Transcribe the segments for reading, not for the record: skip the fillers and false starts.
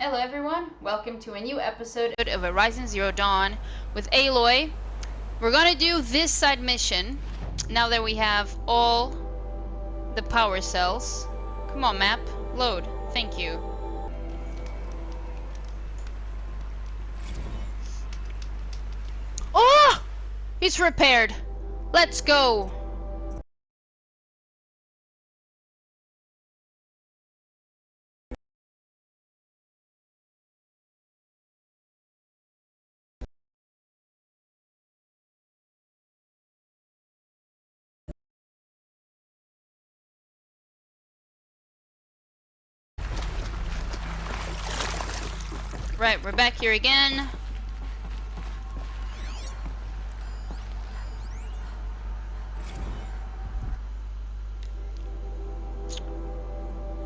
Hello everyone, welcome to a new episode of Horizon Zero Dawn with Aloy. We're gonna do this side mission now that we have all the power cells. Come on map, load, thank you. Oh! It's repaired! Let's go! Right, we're back here again.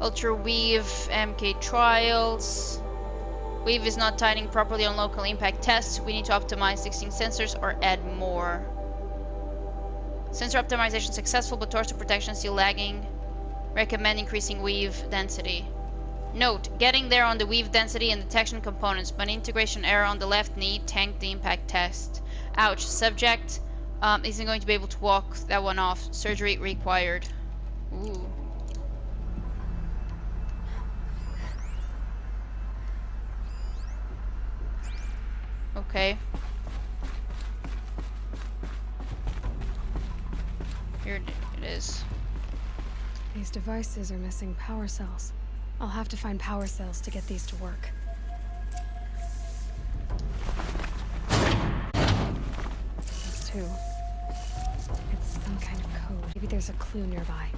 Ultra Weave, MK Trials. Weave is not tightening properly on local impact tests. We need to optimize 16 sensors or add more. Sensor optimization successful, but torso protection still lagging. Recommend increasing weave density. Note, getting there on the weave density and detection components, but integration error on the left knee tanked the impact test. Ouch, subject isn't going to be able to walk that one off. Surgery required. Ooh. Okay. Here it is. These devices are missing power cells. I'll have to find power cells to get these to work. These two. It's some kind of code. Maybe there's a clue nearby.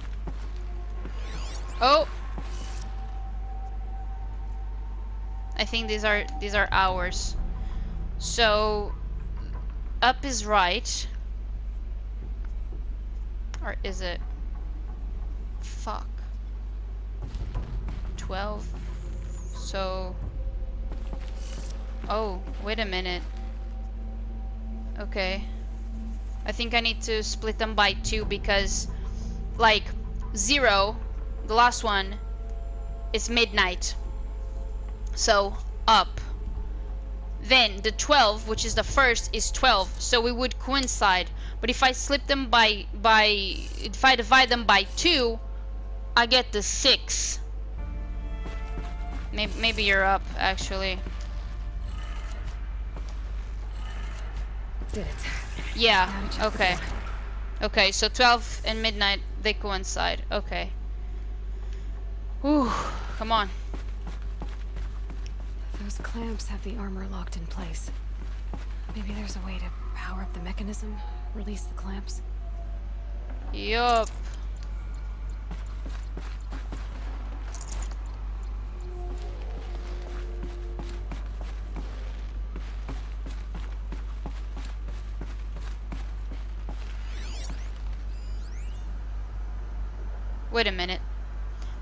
Oh! I think these are ours. So up is right. Or is it? Fuck. 12. So. Oh, wait a minute. Okay. I think I need to split them by 2 because, like, 0, the last one, is midnight. So, up. Then the 12, which is the first, is 12. So we would coincide. But if I slip them if I divide them by 2, I get the 6. Maybe you're up, actually. Did it. Yeah, okay. Okay, so 12 and midnight, they coincide. Okay. Whew, come on. Those clamps have the armor locked in place. Maybe there's a way to power up the mechanism, release the clamps. Yup. Wait a minute.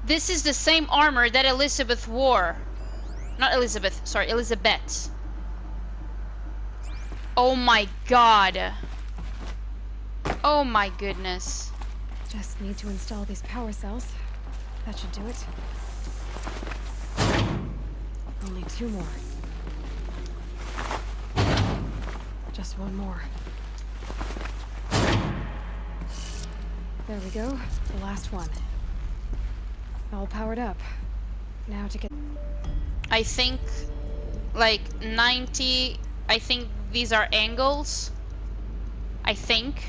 This is the same armor that Elizabeth wore. Not Elizabeth, sorry, Elizabeth. Oh my god. Oh my goodness. Just need to install these power cells. That should do it. Only 2 more. Just 1 more. There we go. The last one. All powered up. Now to get... I think like 90, I think these are angles. I think.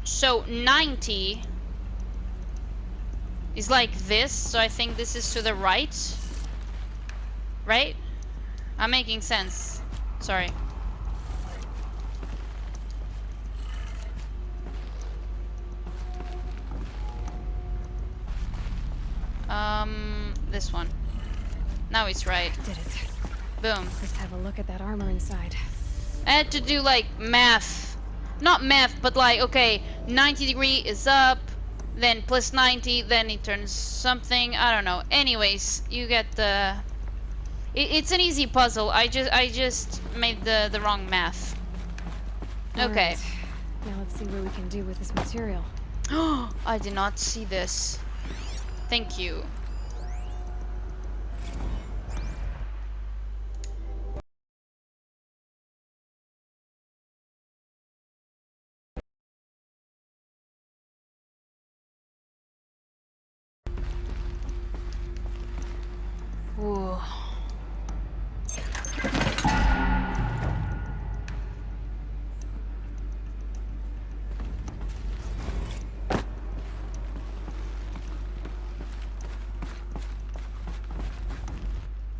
So 90 is like this, so I think this is to the right. Right? I'm making sense. Sorry. This one. Now it's right. Did it. Boom. Let's have a look at that armor inside. I had to do like math. Not math, but like, okay, 90 degree is up, then plus 90, then it turns something, I don't know. Anyways, you get the... It's an easy puzzle. I just made the wrong math. Okay. Right. Now let's see what we can do with this material. I did not see this. Thank you. Ooh.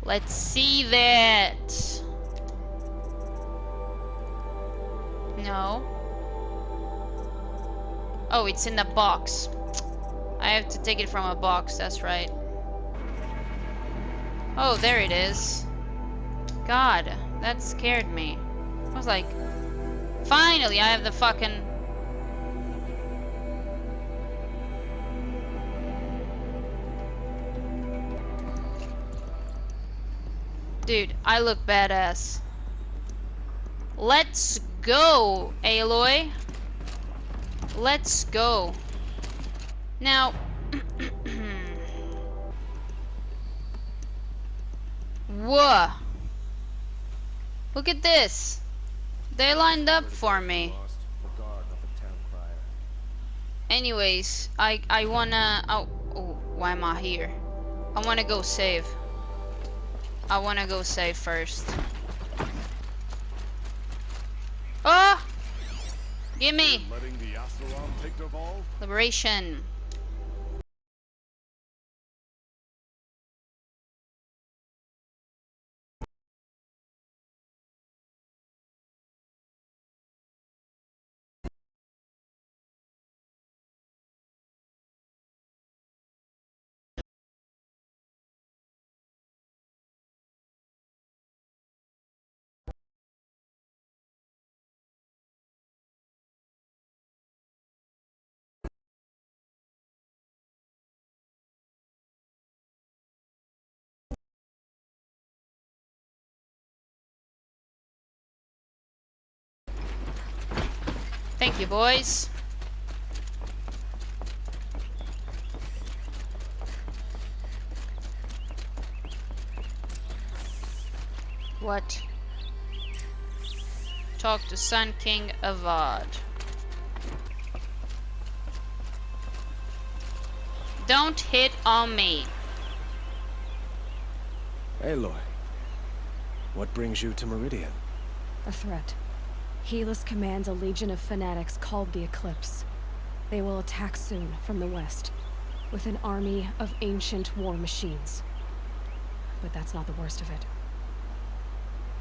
Let's see that. No. Oh, it's in the box. I have to take it from a box, that's right. Oh, there it is. God, that scared me. I was like, finally, I have the fucking... Dude, I look badass. Let's go, Aloy. Let's go. Now... Whoa. Look at this. They lined up for me. Anyways, I wanna... Oh, why am I here? I wanna go save. I wanna go save first. Oh! Gimme! Liberation. Thank you, boys. What? Talk to Sun King Avad. Don't hit on me. Aloy, what brings you to Meridian? A threat. Helis commands a legion of fanatics called the Eclipse. They will attack soon from the west, with an army of ancient war machines. But that's not the worst of it.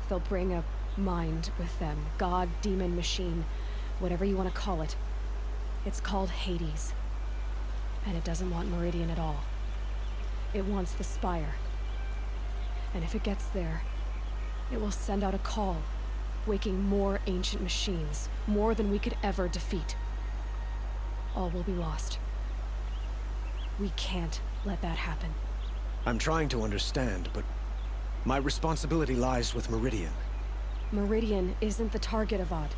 They'll bring a mind with them. God, demon, machine, whatever you want to call it. It's called Hades. And it doesn't want Meridian at all. It wants the Spire. And if it gets there, it will send out a call, waking more ancient machines, more than we could ever defeat. All will be lost. We can't let that happen. I'm trying to understand, but my responsibility lies with Meridian. Meridian isn't the target, Avad.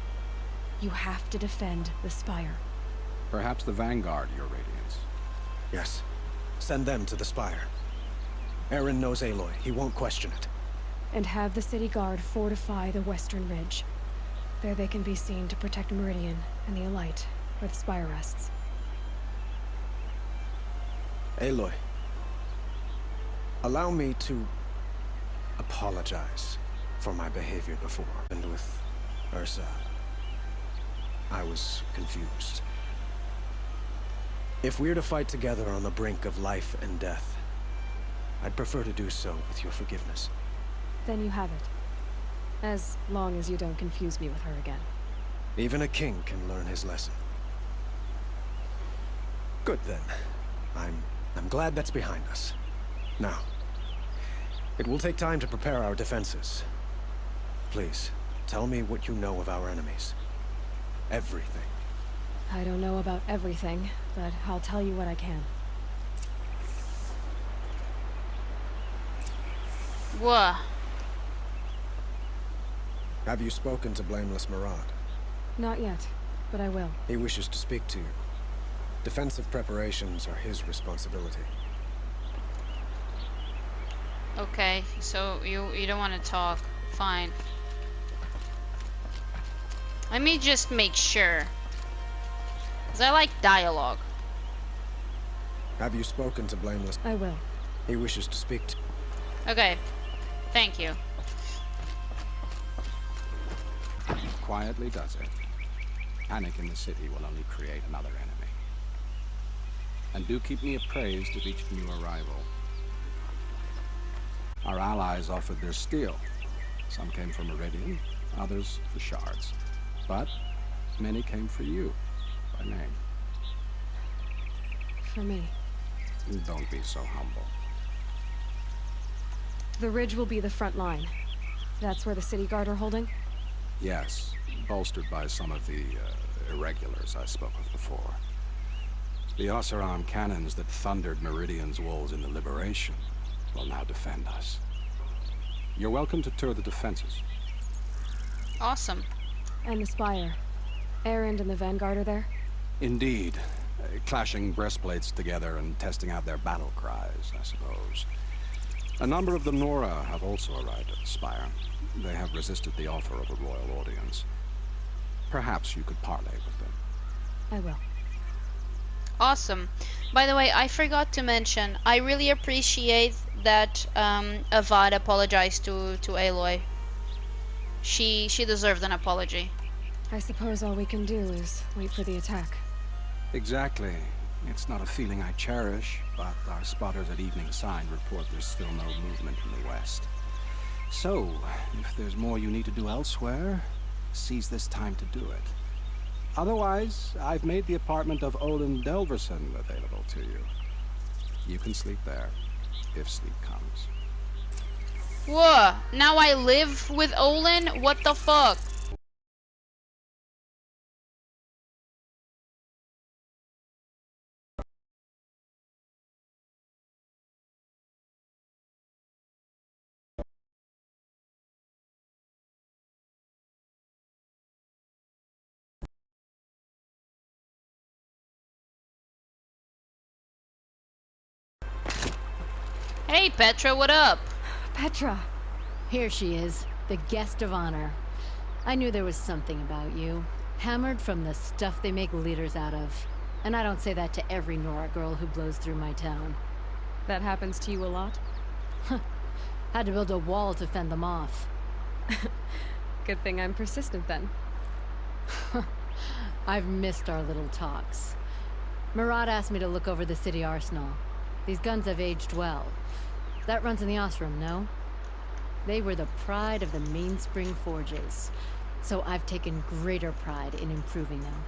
You have to defend the Spire. Perhaps the Vanguard, Your Radiance. Yes. Send them to the Spire. Eren knows Aloy. He won't question it. And have the city guard fortify the western ridge. There they can be seen to protect Meridian and the Elite, where the Spire rests. Aloy, allow me to apologize for my behavior before. And with Ursa, I was confused. If we're to fight together on the brink of life and death, I'd prefer to do so with your forgiveness. Then you have it. As long as you don't confuse me with her again. Even a king can learn his lesson. Good then. I'm glad that's behind us. Now, it will take time to prepare our defenses. Please, tell me what you know of our enemies. Everything. I don't know about everything, but I'll tell you what I can. What? Have you spoken to Blameless Marad? Not yet, but I will. He wishes to speak to you. Defensive preparations are his responsibility. Okay, so you don't want to talk. Fine. Let me just make sure. Because I like dialogue. Have you spoken to Blameless? I will. He wishes to speak to... Okay. Thank you. Quietly does it. Panic in the city will only create another enemy. And do keep me appraised of each new arrival. Our allies offered their steel. Some came for Meridian, others for shards. But many came for you, by name. For me. Don't be so humble. The ridge will be the front line. That's where the city guard are holding? Yes, bolstered by some of the irregulars I spoke of before. The Oseram cannons that thundered Meridian's walls in the Liberation will now defend us. You're welcome to tour the defenses. Awesome. And the spire. Erend and the Vanguard are there? Indeed. Clashing breastplates together and testing out their battle cries, I suppose. A number of the Nora have also arrived at the spire. They have resisted the offer of a royal audience. Perhaps you could parley with them. I will. Awesome. By the way, I forgot to mention, I really appreciate that Avad apologized to Aloy. She deserved an apology. I suppose all we can do is wait for the attack. Exactly. It's not a feeling I cherish, but our spotters at Evening Sign report there's still no movement in the west. So, if there's more you need to do elsewhere, seize this time to do it. Otherwise, I've made the apartment of Olin Delverson available to you. You can sleep there, if sleep comes. Whoa, now I live with Olin? What the fuck? Hey Petra, what up? Petra! Here she is, the guest of honor. I knew there was something about you. Hammered from the stuff they make leaders out of. And I don't say that to every Nora girl who blows through my town. That happens to you a lot? Had to build a wall to fend them off. Good thing I'm persistent then. I've missed our little talks. Murad asked me to look over the city arsenal. These guns have aged well. That runs in the Osram, no? They were the pride of the Mainspring Forges, so I've taken greater pride in improving them.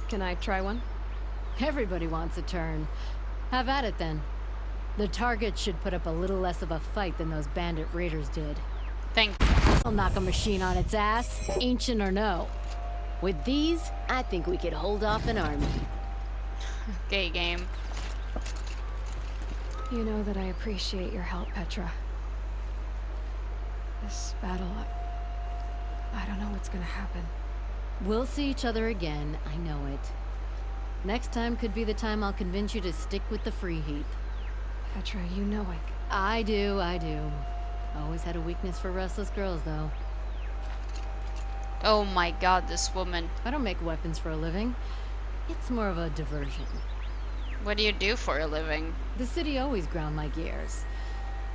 Can I try one? Everybody wants a turn. Have at it then. The target should put up a little less of a fight than those bandit raiders did. Thanks. I'll knock a machine on its ass, ancient or no. With these, I think we could hold off an army. Gay game. You know that I appreciate your help, Petra. This battle, I don't know what's gonna happen. We'll see each other again, I know it. Next time could be the time I'll convince you to stick with the free heat. Petra, you know I do. Always had a weakness for restless girls, though. Oh my god, this woman. I don't make weapons for a living. It's more of a diversion. What do you do for a living? The city always ground my gears.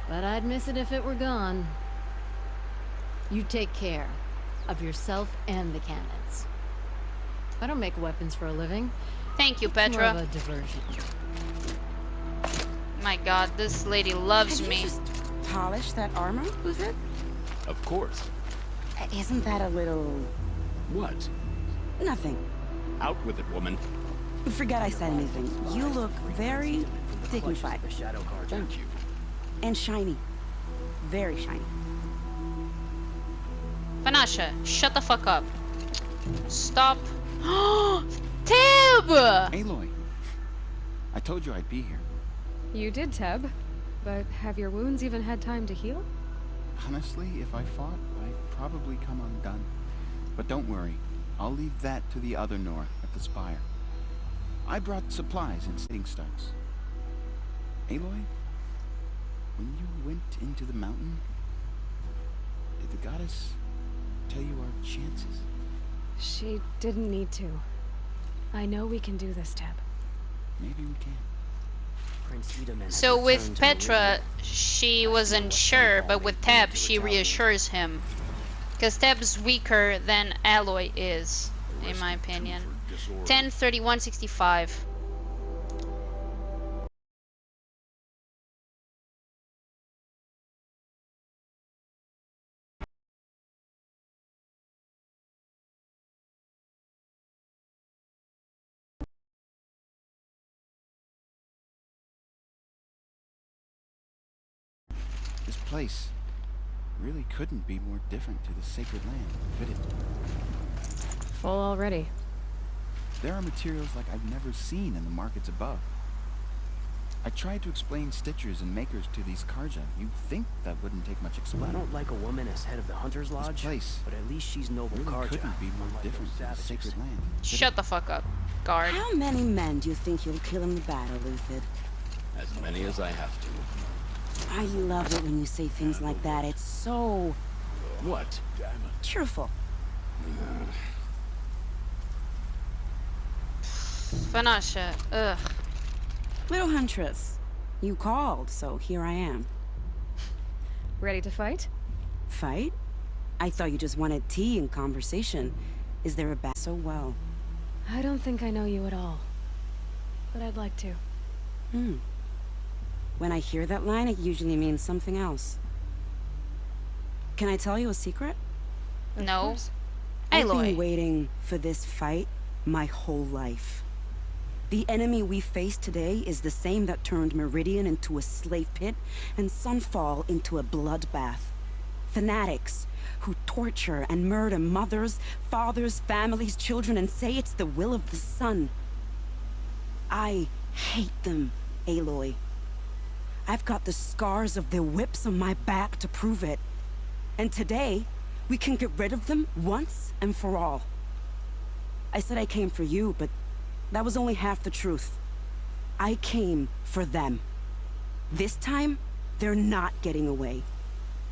But I'd miss it if it were gone. You take care of yourself and the cannons. I don't make weapons for a living. Thank you, It's Petra. more of a diversion. My god, this lady loves Have me. you just polished that armor, who's it? Of course. Isn't that a little... What? nothing? Out with it, woman. Forget I said anything. You look very dignified. Thank you. And shiny. Very shiny. Vanasha, shut the fuck up. Stop. Tib! Aloy. I told you I'd be here. You did, Teb. But have your wounds even had time to heal? Honestly, if I fought, I'd probably come undone. But don't worry. I'll leave that to the other Nora at the Spire. I brought supplies and sitting starts. Aloy, when you went into the mountain, did the goddess tell you our chances? She didn't need to. I know we can do this, Teb. Maybe we can. So with Petra, she wasn't sure, but with Tab, she reassures him. Because Tab's weaker than Aloy is, in my opinion. 10:31:65. This place really couldn't be more different to the sacred land, could it? Full already. There are materials like I've never seen in the markets above. I tried to explain stitchers and makers to these Karja. You'd think that wouldn't take much I explaining. don't like a woman as head of the Hunter's Lodge, This place but at least she's noble really Karja. couldn't be more unlike different those to the savages. sacred land. could it? Shut the fuck up, guard. How many men do you think you'll kill in the battle, Luthid? As many as I have to. I love it when you say things like that. It's so What? cheerful. Vanasha, ugh. Little Huntress, you called, so here I am. Ready to fight? Fight? I thought you just wanted tea and conversation. Is there a so well? I don't think I know you at all. But I'd like to. When I hear that line, it usually means something else. Can I tell you a secret? Of No. course. I've Aloy. been waiting for this fight my whole life. The enemy we face today is the same that turned Meridian into a slave pit and Sunfall into a bloodbath. Fanatics who torture and murder mothers, fathers, families, children, and say it's the will of the sun. I hate them, Aloy. I've got the scars of their whips on my back to prove it. And today, we can get rid of them once and for all. I said I came for you, but that was only half the truth. I came for them. This time, they're not getting away.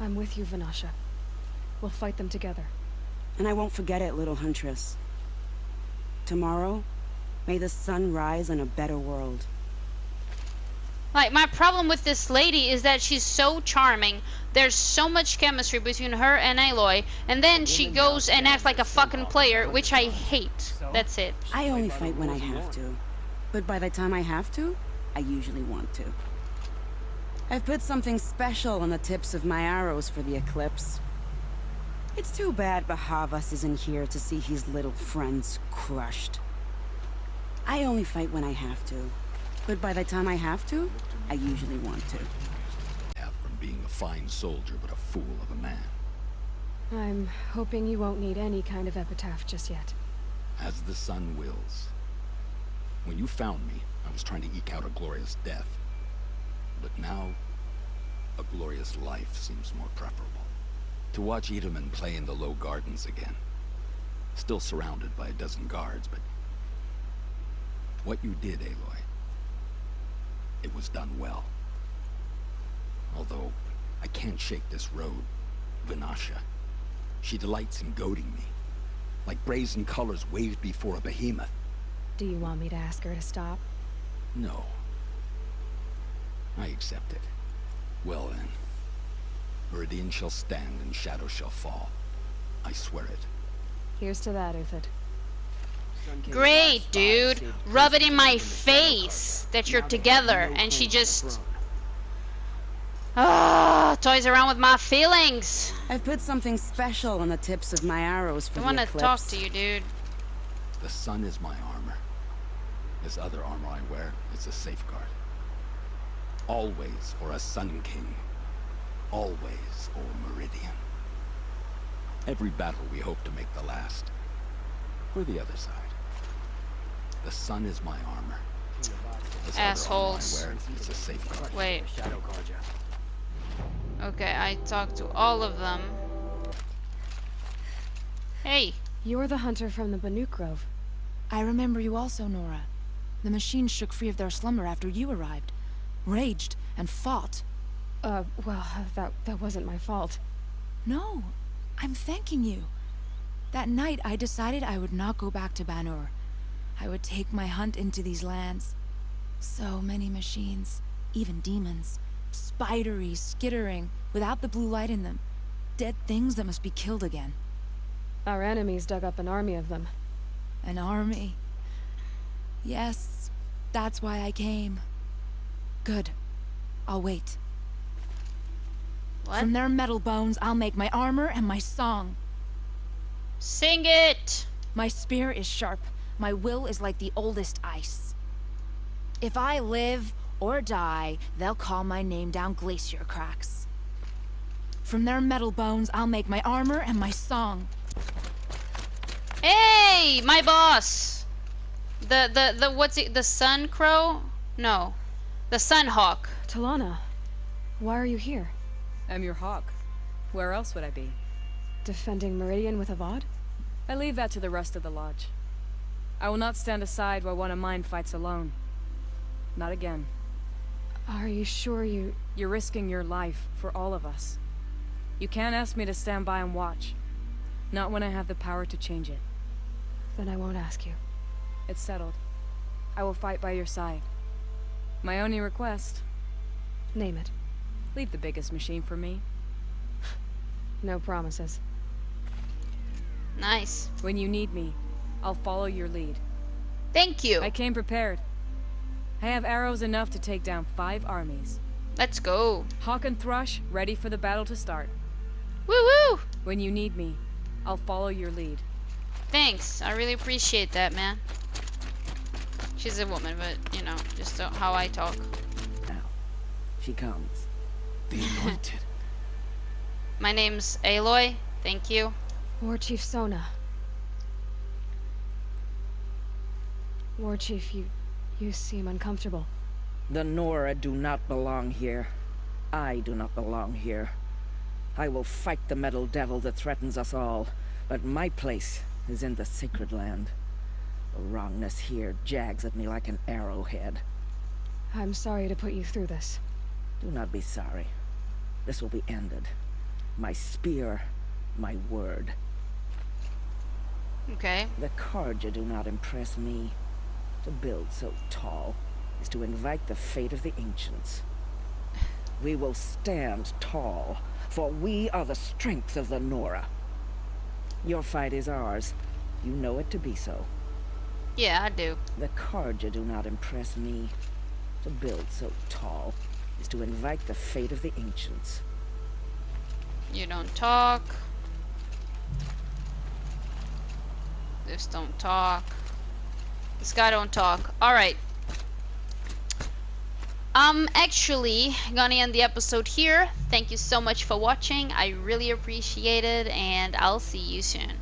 I'm with you, Vanasha. We'll fight them together. And I won't forget it, little Huntress. Tomorrow, may the sun rise in a better world. Like, my problem with this lady is that she's so charming. There's so much chemistry between her and Aloy, and then she goes and acts like a fucking player, which I hate. That's it. I only fight when I have to. But by the time I have to, I usually want to. I've put something special on the tips of my arrows for the eclipse. It's too bad Bahavas isn't here to see his little friends crushed. I only fight when I have to. But by the time I have to, I usually want to. Have from being a fine soldier, but a fool of a man. I'm hoping you won't need any kind of epitaph just yet. As the sun wills. When you found me, I was trying to eke out a glorious death. But now, a glorious life seems more preferable. To watch Edelman play in the low gardens again. Still surrounded by a dozen guards, but... what you did, Aloy, it was done well. Although, I can't shake this road, Vanasha. She delights in goading me. Like brazen colors waved before a behemoth. Do you want me to ask her to stop? No. I accept it. Well then. Meridian shall stand and shadow shall fall. I swear it. Here's to that, Uthid. Great, dude. Rub it in my face that you're together, and she just... toys around with my feelings. I've put something special on the tips of my arrows for I the want to eclipse. talk to you, dude. The sun is my armor. This other armor I wear is a safeguard. Always for a Sun King. Always for Meridian. Every battle we hope to make the last. For the other side. The sun is my armor. This Assholes. other armor I wear is a safeguard. Wait. Shadow Karja. Okay, I talked to all of them. Hey. You're the hunter from the Banuk Grove. I remember you also, Nora. The machines shook free of their slumber after you arrived. Raged and fought. Well, that wasn't my fault. No, I'm thanking you. That night, I decided I would not go back to Banur. I would take my hunt into these lands. So many machines, even demons. Spidery, skittering, without the blue light in them. Dead things that must be killed again. Our enemies dug up an army of them. An army. Yes, that's why I came. Good. I'll wait. What? From their metal bones, I'll make my armor and my song. Sing it! My spear is sharp. My will is like the oldest ice. If I live or die, they'll call my name down glacier cracks. From their metal bones, I'll make my armor and my song. Hey! My boss! The what's it? The Sun Crow? No. The Sun Hawk. Talana, why are you here? I'm your hawk. Where else would I be? Defending Meridian with Avad? I leave that to the rest of the lodge. I will not stand aside while one of mine fights alone. Not again. Are you sure you... You're risking your life for all of us. You can't ask me to stand by and watch. Not when I have the power to change it. Then I won't ask you. It's settled. I will fight by your side. My only request, Name it. leave the biggest machine for me. No promises. Nice. When you need me, I'll follow your lead. Thank you. I came prepared. I have arrows enough to take down 5 armies. Let's go. Hawk and Thrush, ready for the battle to start. Woo woo! When you need me, I'll follow your lead. Thanks. I really appreciate that, man. She's a woman, but, you know, just how I talk. Now, she comes. The Anointed. My name's Aloy. Thank you. War Chief Sona. War Chief, you seem uncomfortable. The Nora do not belong here. I do not belong here. I will fight the metal devil that threatens us all, but my place is in the sacred land. The wrongness here jags at me like an arrowhead. I'm sorry to put you through this. Do not be sorry. This will be ended. My spear, my word. Okay. The Karja do not impress me. To build so tall is to invite the fate of the ancients. We will stand tall, for we are the strength of the Nora. Your fight is ours. You know it to be so. Yeah, I do. The Karja do not impress me. To build so tall is to invite the fate of the ancients. You don't talk. This don't talk. This guy don't talk. Alright. I'm actually gonna end the episode here. Thank you so much for watching. I really appreciate it, and I'll see you soon.